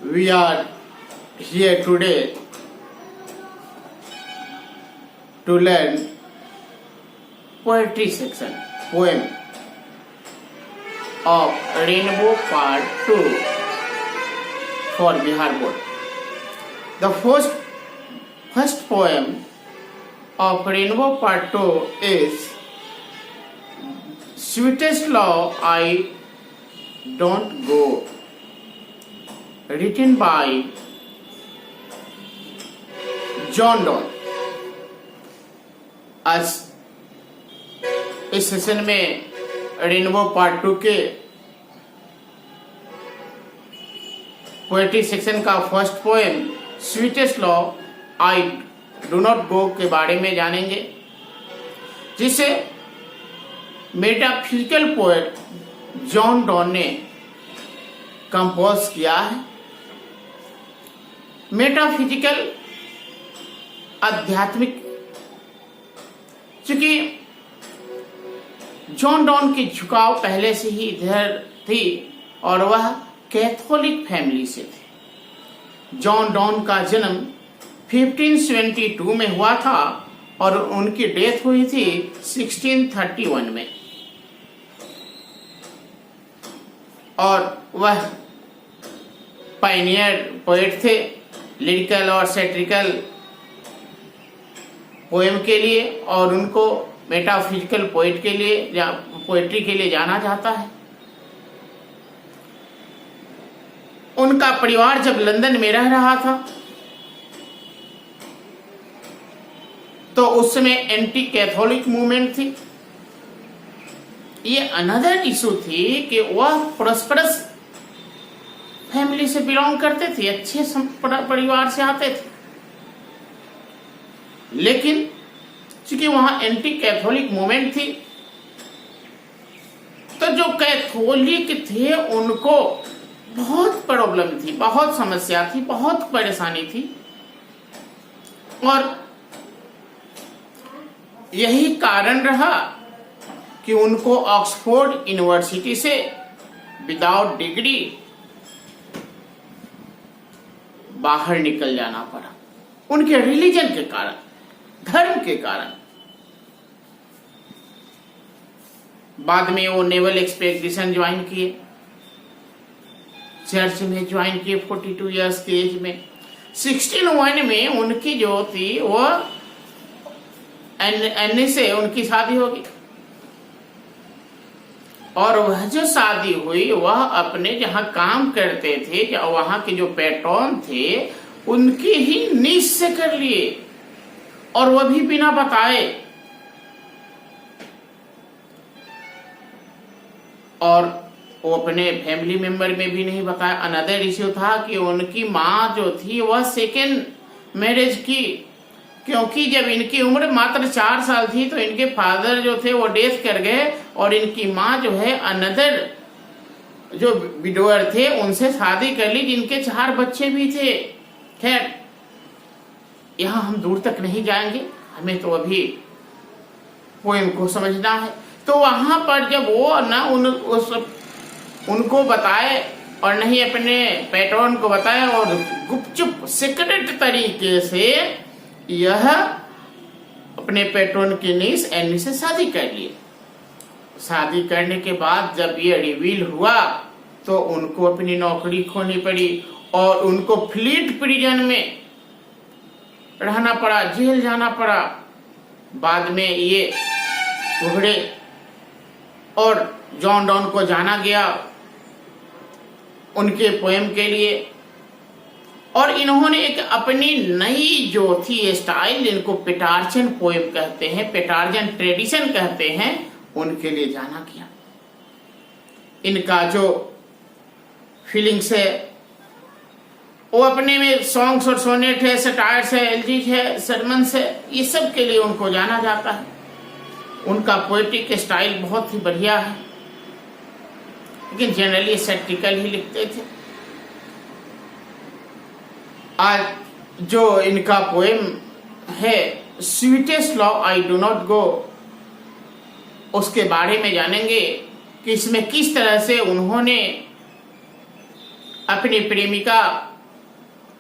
We are here today to learn poetry section, poem of Rainbow Part 2 for Bihar Board. The first poem of Rainbow Part 2 is Sweetest Love I Don't Go, written by John Donne. आज इस session में rainbow part 2 के poetry section का first poem sweetest love I do not गो के बारे में जानेंगे, जिसे मेटाफिजिकल पोएट जॉन डॉन ने कंपोज किया है। मेटाफिजिकल आध्यात्मिक, क्योंकि जॉन डॉन की झुकाव पहले से ही इधर थी और वह कैथोलिक फैमिली से थे। जॉन डॉन का जन्म 1572 में हुआ था और उनकी डेथ हुई थी 1631 में, और वह पायनियर पोएट थे लिरिकल और सैटिरिकल पोएम के लिए, और उनको मेटाफिजिकल पोएट के लिए या पोएट्री के लिए जाना जाता है। उनका परिवार जब लंदन में रह रहा था तो उस समय एंटी कैथोलिक मूवमेंट थी। ये अनदर इशू थी कि वह प्रॉस्परस फैमिली से बिलोंग करते थे, अच्छे परिवार से आते थे, लेकिन चूंकि वहां एंटी कैथोलिक मूवमेंट थी तो जो कैथोलिक थे उनको बहुत प्रॉब्लम थी, बहुत समस्या थी, बहुत परेशानी थी, और यही कारण रहा कि उनको ऑक्सफोर्ड यूनिवर्सिटी से विदाउट डिग्री बाहर निकल जाना पड़ा, उनके रिलीजन के कारण, धर्म के कारण। बाद में वो नेवल एक्सपेडिशन ज्वाइन किए, चर्च में ज्वाइन किए 42 इयर्स की एज में। 1601 में उनकी जो थी वो एनी से उनकी शादी होगी, और वह जो शादी हुई वह अपने जहां काम करते थे, वहां के जो पैट्रॉन थे उनकी ही नीज से कर लिए, और वह भी बिना बताए। और वो अपने फैमिली मेंबर में भी नहीं बताया। अनदर इश्यू था कि उनकी माँ जो थी वह सेकेंड मैरिज की, क्योंकि जब इनकी उम्र मात्र 4 साल थी तो इनके फादर जो थे वो डेथ कर गए, और इनकी माँ जो है अनदर जो विडोअर थे उनसे शादी कर ली, जिनके 4 बच्चे भी थे। खैर, यहाँ हम दूर तक नहीं जाएंगे, हमें तो अभी पोएम को समझना है। तो वहां पर जब वो ना उनको बताए और नहीं अपने पैट्रॉन को बताया, और गुपचुप सीक्रेट तरीके से यह अपने पैट्रॉन की नीस एनी से शादी कर लिए। शादी करने के बाद जब ये रिवील हुआ तो उनको अपनी नौकरी खोनी पड़ी और उनको फ्लीट प्रिजन में रहना पड़ा, जेल जाना पड़ा। बाद में ये उभरे और जॉन डॉन को जाना गया उनके पोएम के लिए, और इन्होंने एक अपनी नई जो थी स्टाइल, इनको पेटार्चन पोएम कहते हैं, पेटार्चन ट्रेडिशन कहते हैं, उनके लिए जाना गया। इनका जो फीलिंग्स है वो अपने में सॉन्ग्स और सोनेट है, सटायर्स है, एलजीज है, सरमन्स है, ये सब के लिए उनको जाना जाता है। उनका पोएटिक स्टाइल बहुत ही बढ़िया है, लेकिन जनरली सैटिरिकल ही लिखते थे। आज जो इनका पोएम है sweetest love I do not गो, उसके बारे में जानेंगे कि इसमें किस तरह से उन्होंने अपनी प्रेमिका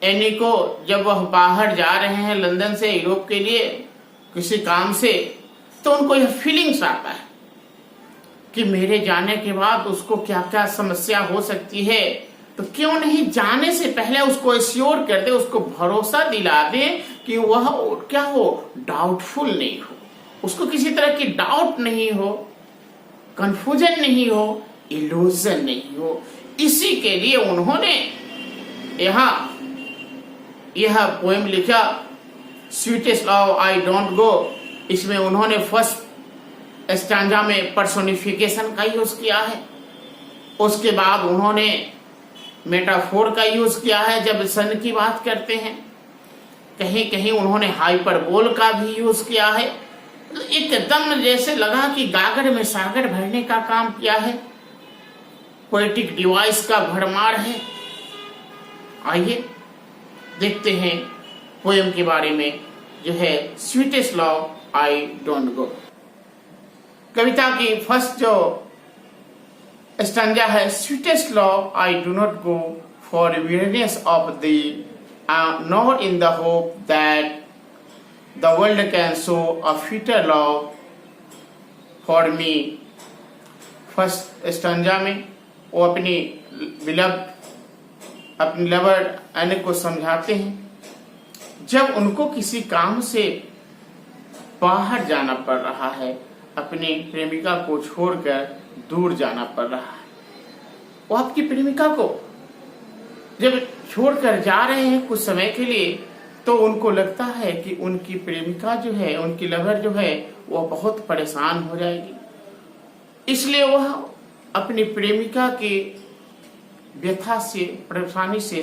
एनी को जब वह बाहर जा रहे हैं लंदन से यूरोप के लिए किसी काम से, तो उनको यह फीलिंग्स आता है कि मेरे जाने के बाद उसको क्या क्या समस्या हो सकती है, तो क्यों नहीं जाने से पहले उसको एश्योर कर दे, उसको भरोसा दिला दे कि वह क्या हो, डाउटफुल नहीं हो, उसको किसी तरह की डाउट नहीं हो, कंफ्यूजन नहीं हो, इल्यूजन नहीं हो। इसी के लिए उन्होंने यहाँ यह पोएम लिखा, स्वीटेस्ट लव आई डोंट गो। इसमें उन्होंने फर्स्ट स्टैंजा में पर्सोनिफिकेशन का यूज किया है, उसके बाद उन्होंने मेटाफोर का यूज किया है जब सन की बात करते हैं, कहीं कहीं उन्होंने हाइपरबोल का भी यूज किया है। एकदम जैसे लगा कि गागर में सागर भरने का काम किया है, पोएटिक डिवाइस का भरमार है। आइए देखते हैं पोएम के बारे में, जो है sweetest love I don't go. कविता की फर्स्ट जो स्टैंजा है, sweetest love I do not go for weariness of thee, nor in the hope that the world can show a fitter love for me। First stanza में वो अपनी beloved, अपनी lover any को समझाते हैं, जब उनको किसी काम से बाहर जाना पड़ रहा है, अपनी प्रेमिका को छोड़कर दूर जाना पड़ रहा है। वो आपकी प्रेमिका को जब छोड़कर जा रहे हैं कुछ समय के लिए, तो उनको लगता है कि उनकी प्रेमिका जो है, उनकी लवर जो है, वो बहुत परेशान हो जाएगी। इसलिए वह अपनी प्रेमिका की व्यथा से, परेशानी से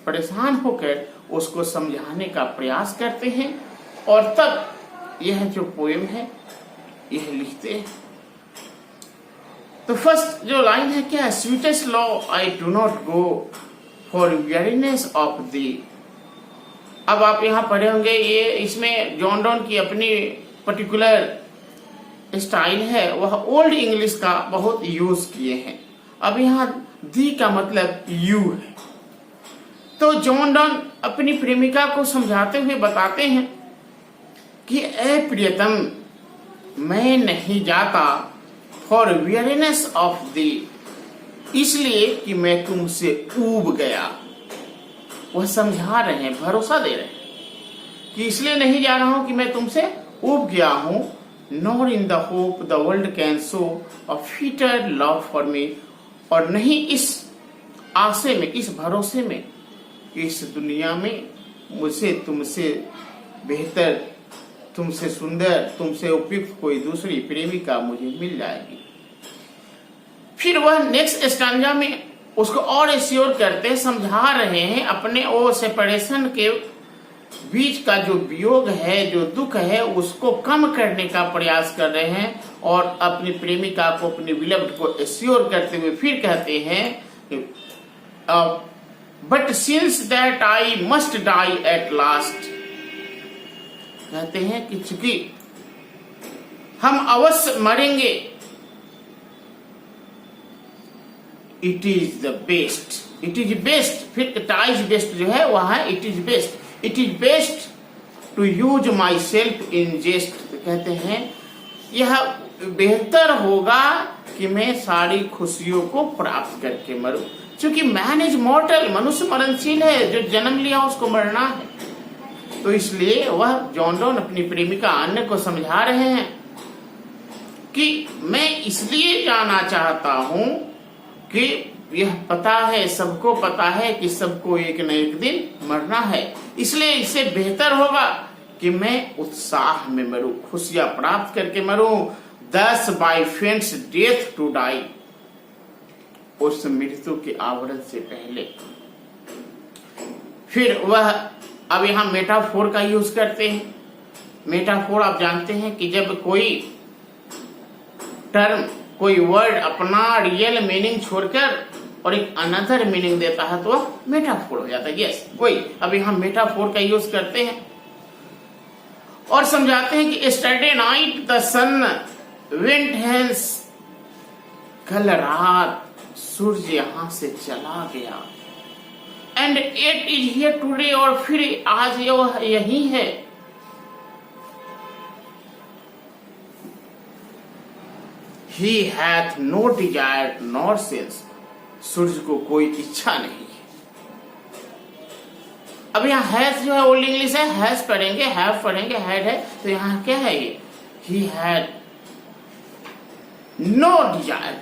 परेशान होकर उसको समझाने का प्रयास करते हैं, और तब यह जो पोएम है यह लिखते हैं। तो फर्स्ट जो लाइन है क्या है, sweetest love I do not go for weariness of the. अब आप यहाँ पढ़े होंगे, ये इसमें जॉन डॉन की अपनी पर्टिकुलर स्टाइल है, वह ओल्ड इंग्लिश का बहुत यूज किए हैं। अब यहाँ दी का मतलब यू है। तो जॉन डॉन अपनी प्रेमिका को समझाते हुए बताते हैं कि ए प्रियतम, मैं नहीं जाता फॉर weariness ऑफ दी, इसलिए कि मैं तुमसे ऊब गया। वह समझा रहे हैं, भरोसा दे रहे हैं कि इसलिए नहीं जा रहा हूं कि मैं तुमसे ऊब गया हूं, nor in the hope the world can show a fitter love for me, और नहीं इस आशे में, इस भरोसे में कि इस दुनिया में मुझे तुमसे बेहतर, तुमसे सुंदर, तुमसे उपयुक्त कोई दूसरी प्रेमिका मुझे मिल जाएगी। फिर वह नेक्स्ट स्टैंजा में उसको और एश्योर करते, समझा रहे हैं, अपने वो सेपरेशन के बीच का जो वियोग है, जो दुख है, उसको कम करने का प्रयास कर रहे हैं, और अपनी प्रेमिका को, अपनी बिलव्ड को एश्योर करते हुए फिर कहते हैं, but since that I must die at last. कहते हैं कि चूंकि हम अवश्य मरेंगे, it is the best, it is best, फिर टाइज बेस्ट जो है वह है it is best, it is best to use my self in जेस्ट। कहते हैं यह बेहतर होगा कि मैं सारी खुशियों को प्राप्त करके मरूं, क्योंकि मैन इज मॉर्टल, मनुष्य मरणशील है, जो जन्म लिया उसको मरना है। तो इसलिए वह जॉन डॉन अपनी प्रेमिका अन्य को समझा रहे हैं कि मैं इसलिए जाना चाहता हूं कि यह पता है, सबको पता है कि सबको एक न एक दिन मरना है, इसलिए इससे बेहतर होगा कि मैं उत्साह में मरूं, खुशियां प्राप्त करके मरूं। Thus by faints death to die, उस मृत्यु के आवरण से पहले। फिर वह अब यहां मेटाफोर का यूज करते हैं। मेटाफोर आप जानते हैं कि जब कोई टर्म, कोई वर्ड अपना रियल मीनिंग छोड़कर और एक अनदर मीनिंग देता है तो मेटाफोर हो जाता है। यस, कोई अब यहां मेटाफोर का यूज करते हैं और समझाते हैं कि yesterday night the sun went hence, कल रात सूरज यहां से चला गया। And it is here today, और फिर आज यही है। He hath no desire nor sense, सूर्य को कोई इच्छा नहीं है। अब यहाँ हैज जो है ओल्ड इंग्लिश है, हैज पढ़ेंगे, हैव पढ़ेंगे, हैड है, तो यहाँ क्या है ये? He had no desire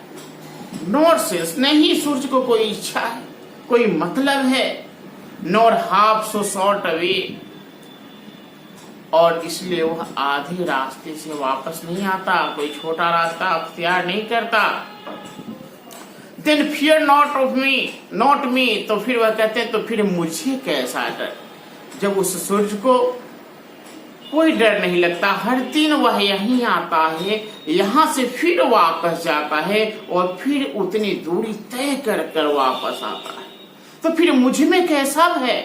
nor sense, नहीं सूर्य को कोई इच्छा है, कोई मतलब है, nor half so short away, और इसलिए वह आधे रास्ते से वापस नहीं आता, कोई छोटा रास्ता अख्तियार नहीं करता। Then fear not me, तो फिर वह कहते हैं तो फिर मुझे कैसा डर। जब उस सूरज को कोई डर नहीं लगता, हर दिन वह यहीं आता है, यहां से फिर वापस जाता है और फिर उतनी दूरी तय कर कर वापस आता है, तो फिर मुझ में कैसा है।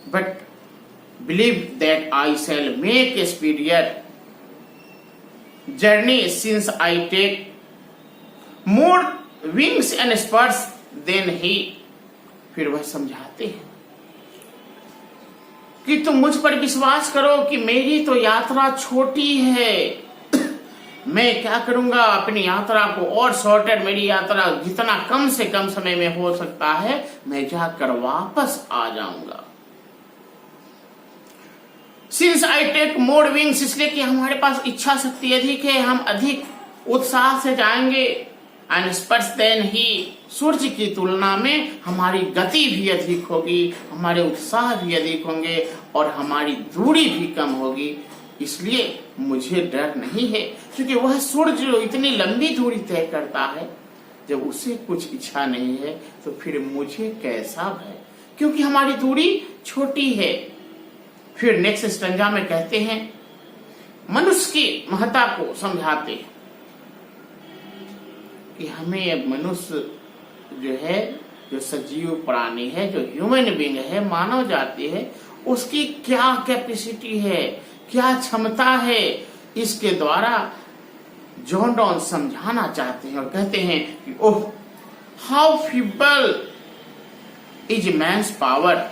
But believe that I shall make a speedier journey, since I take more wings and spurs than he। फिर वह समझाते हैं कि तुम मुझ पर विश्वास करो कि मेरी तो यात्रा छोटी है, मैं क्या करूंगा अपनी यात्रा को और शॉर्टर, मेरी यात्रा जितना कम से कम समय में हो सकता है मैं जाकर वापस आ जाऊंगा। Since I take more wings, इसलिए कि हमारे पास इच्छा शक्ति अधिक है, हम अधिक उत्साह से जाएंगे। And spurs than he, सूर्य की तुलना में हमारी गति भी अधिक होगी, हमारे उत्साह भी अधिक होंगे और हमारी दूरी भी कम होगी। इसलिए मुझे डर नहीं है, क्योंकि वह सूर्य जो इतनी लंबी दूरी तय करता है, जब उसे कुछ इच्छा नहीं है तो फिर मुझे कैसा भय, क्योंकि हमारी दूरी छोटी है। फिर नेक्स्ट स्टंजा में कहते हैं, मनुष्य की महत्ता को समझाते हैं कि हमें मनुष्य जो है, जो सजीव प्राणी है, जो ह्यूमन बीइंग है, मानव जाति है, उसकी क्या कैपेसिटी है, क्या क्षमता है, इसके द्वारा जॉन डॉन समझाना चाहते हैं और कहते हैं कि oh how feeble is man's power.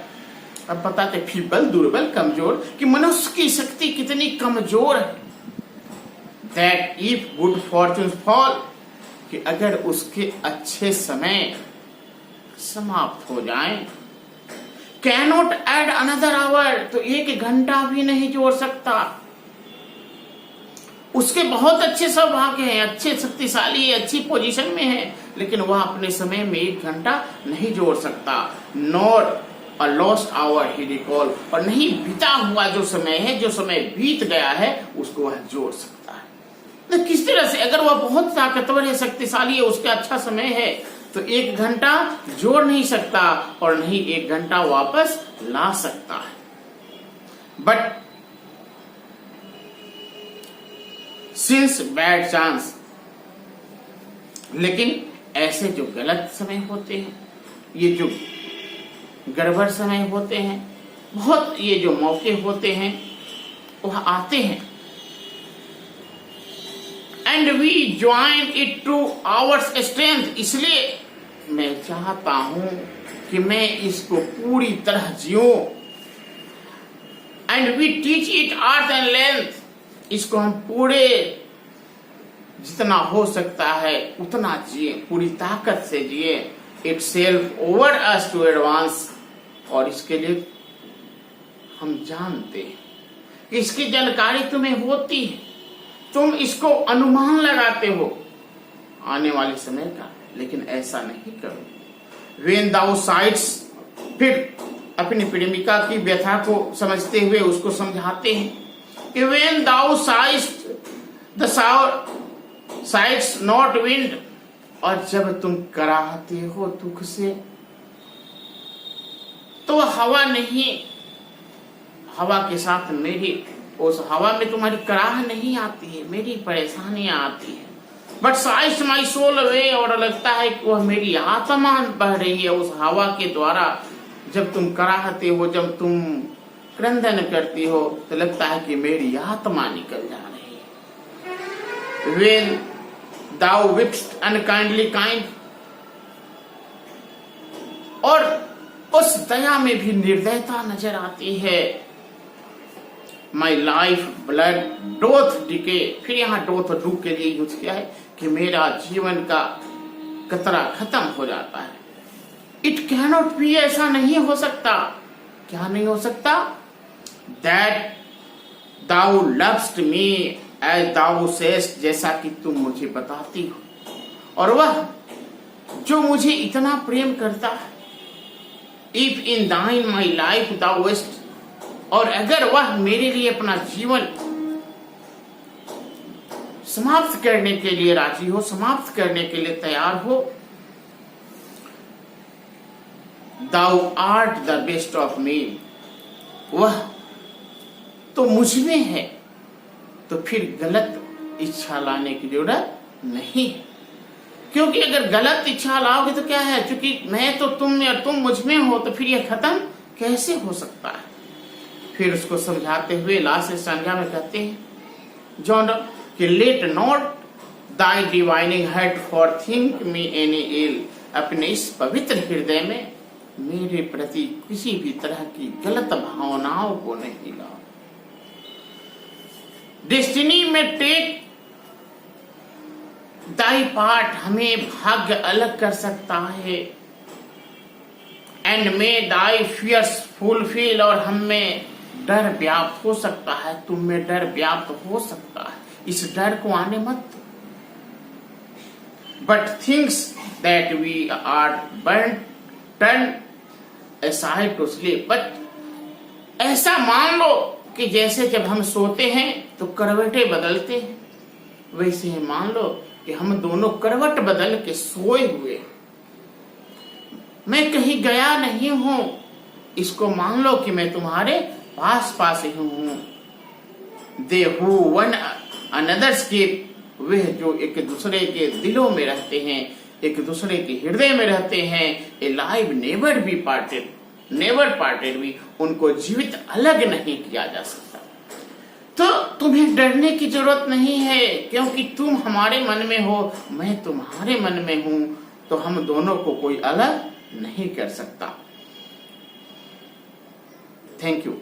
अब बताते फीबल, दुर्बल, कमजोर, कि मनुष्य की शक्ति कितनी कमजोर है। That if good Fortune fall, कि अगर उसके अच्छे समय समाप्त हो जाएं, कैनॉट एड अनदर आवर, तो एक घंटा भी नहीं जोड़ सकता। उसके बहुत अच्छे सौभाग्य हैं, अच्छे शक्तिशाली है, अच्छी पोजीशन में है, लेकिन वह अपने समय में एक घंटा नहीं जोड़ सकता। Nor a lost hour he recall, और नहीं बीता हुआ जो समय है, जो समय बीत गया है, उसको वह जोड़ सकता है। तो किस तरह से, अगर वह बहुत ताकतवर है, शक्तिशाली है, उसका अच्छा समय है, तो एक घंटा जोड़ नहीं सकता और नहीं एक घंटा वापस ला सकता है। बट सिंस बैड चांस, लेकिन ऐसे जो गलत समय होते हैं, ये जो गड़बड़ समय होते हैं, बहुत ये जो मौके होते हैं, वह आते हैं। And we join it to ours strength, इसलिए मैं चाहता हूं कि मैं इसको पूरी तरह जियूं। And we teach it earth and length, इसको हम पूरे जितना हो सकता है उतना जिए, पूरी ताकत से जिए। Itself over us to advance, और इसके लिए हम जानते हैं कि इसकी जानकारी तुम्हें होती है, तुम इसको अनुमान लगाते हो आने वाले समय का, लेकिन ऐसा नहीं करो। वेन दाउ साइट्स, फिर अपनी प्रेमिका की व्यथा को समझते हुए उसको समझाते हैं कि when thou sigh'st the sigh'st not wind, और जब तुम कराहते हो दुख से, तो हवा नहीं, हवा के साथ मेरी, उस हवा में तुम्हारी कराह नहीं आती है, मेरी परेशानियां आती है। But sigh'st my soul away, और लगता है कि वह मेरी आत्मा बह रही है उस हवा के द्वारा। जब तुम कराहते हो, जब तुम क्रंदन करती हो, तो लगता है कि मेरी आत्मा निकल जा रही है। When thou whipst unkindly kind, और उस दया में भी निर्दयता नजर आती है। माई लाइफ ब्लड डोथ डिके, फिर यहाँ डोथ डू के लिए यूज किया है कि मेरा जीवन का कतरा खत्म हो जाता है। इट कैनॉट बी, ऐसा नहीं हो सकता। क्या नहीं हो सकता? दैट दाउ लव्स्ट मी एज दाउ सेस्ट, जैसा कि तुम मुझे बताती हो, और वह जो मुझे इतना प्रेम करता है। इफ इन दाइन माई लाइफ दाउ वेस्ट, और अगर वह मेरे लिए अपना जीवन समाप्त करने के लिए राजी हो, समाप्त करने के लिए तैयार हो, thou art the best of me, वह तो मुझ में है, तो फिर गलत इच्छा लाने की जरूरत नहीं है। क्योंकि अगर गलत इच्छा लाओगे तो क्या है, क्योंकि मैं तो तुम में और तुम मुझ में हो, तो फिर यह खत्म कैसे हो सकता है? फिर उसको समझाते हुए लास्ट संज्ञा में कहते हैं जॉन कि let not thy divining heart forethink me any ill, अपने इस पवित्र हृदय में मेरे प्रति किसी भी तरह की गलत भावनाओं को नहीं लाओ। डेस्टिनी में टेक दाई पार्ट, हमें भाग्य अलग कर सकता है। And may thy fears fulfil, और हम में डर व्याप्त हो सकता है, तुम में डर व्याप्त हो सकता है, इस डर को आने मत। But things that we are burn turn aside to sleep, but ऐसा मान लो कि जैसे जब हम सोते हैं तो करवटें बदलते हैं, वैसे ही मान लो कि हम दोनों करवट बदल के सोए हुए। मैं कहीं गया नहीं हूं, इसको मान लो कि मैं तुम्हारे पास पास ही हूं। दे हु वन अनदर्स के, वे जो एक दूसरे के दिलों में रहते हैं, एक दूसरे के हृदय में रहते हैं। Alive never be parted, never parted भी, उनको जीवित अलग नहीं किया जा सकता। तो तुम्हें डरने की जरूरत नहीं है, क्योंकि तुम हमारे मन में हो, मैं तुम्हारे मन में हूं, तो हम दोनों को कोई अलग नहीं कर सकता। Thank you.